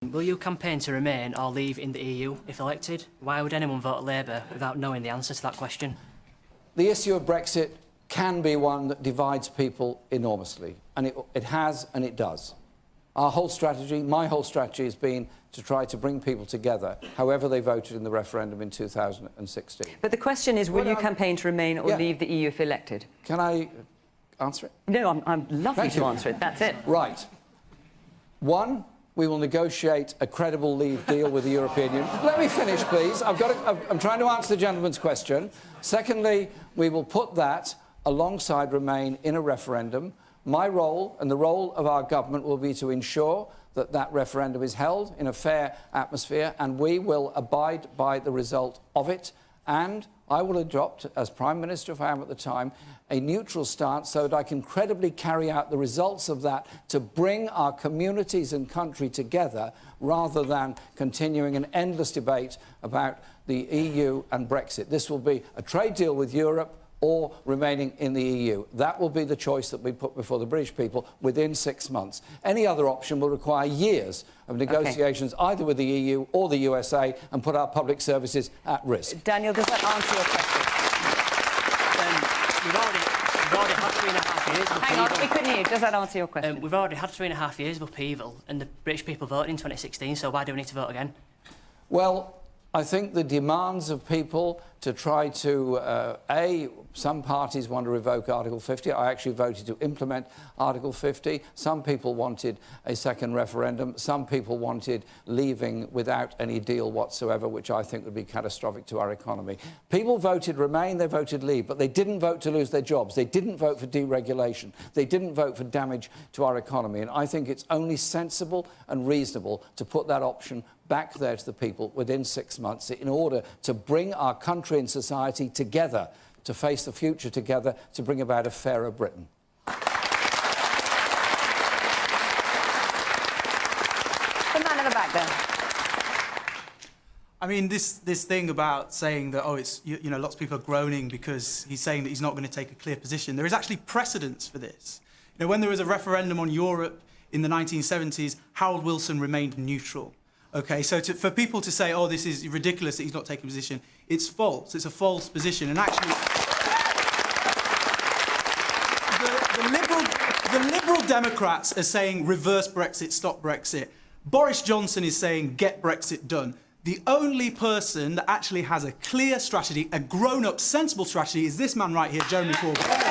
Will you campaign to remain or leave in the EU if elected? Why would anyone vote Labour without knowing the answer to that question? The issue of Brexit can be one that divides people enormously, and it has and it does. Our whole strategy, my whole strategy, has been to try to bring people together, however they voted in the referendum in 2016. But the question is, will you campaign to remain or leave the EU if elected? Can I answer it? No, I'm lovely to answer it. That's it. Right. One, we will negotiate a credible leave deal with the European Union. Let me finish, please. I'm trying to answer the gentleman's question. Secondly, we will put that alongside Remain in a referendum. My role and the role of our government will be to ensure that that referendum is held in a fair atmosphere, and we will abide by the result of it. And I will adopt, as Prime Minister, if I am at the time, a neutral stance so that I can credibly carry out the results of that to bring our communities and country together, rather than continuing an endless debate about the EU and Brexit. This will be a trade deal with Europe or remaining in the EU. That will be the choice that we put before the British people within 6 months. Any other option will require years of negotiations, either with the EU or the USA, and put our public services at risk. Daniel, does that answer your question? We've already had 3.5 years of upheaval. Hang on, we couldn't hear you. Does that answer your question? We've already had 3.5 years of upheaval, and the British people voted in 2016, so why do we need to vote again? Well, I think the demands of people to try to, some parties want to revoke Article 50. I actually voted to implement Article 50. Some people wanted a second referendum. Some people wanted leaving without any deal whatsoever, which I think would be catastrophic to our economy. People voted Remain, they voted Leave, but they didn't vote to lose their jobs. They didn't vote for deregulation. They didn't vote for damage to our economy. And I think it's only sensible and reasonable to put that option back there to the people within 6 months in order to bring our country and society together, to face the future together, to bring about a fairer Britain. The man in the back there. I mean, this thing about saying that, oh, it's, you know, lots of people are groaning because he's saying that he's not going to take a clear position. There is actually precedence for this. You know, when there was a referendum on Europe in the 1970s, Harold Wilson remained neutral. OK, so for people to say, oh, this is ridiculous that he's not taking a position, it's false. It's a false position. And actually, the Liberal Democrats are saying reverse Brexit, stop Brexit. Boris Johnson is saying get Brexit done. The only person that actually has a clear strategy, a grown-up, sensible strategy, is this man right here, Jeremy Corbyn.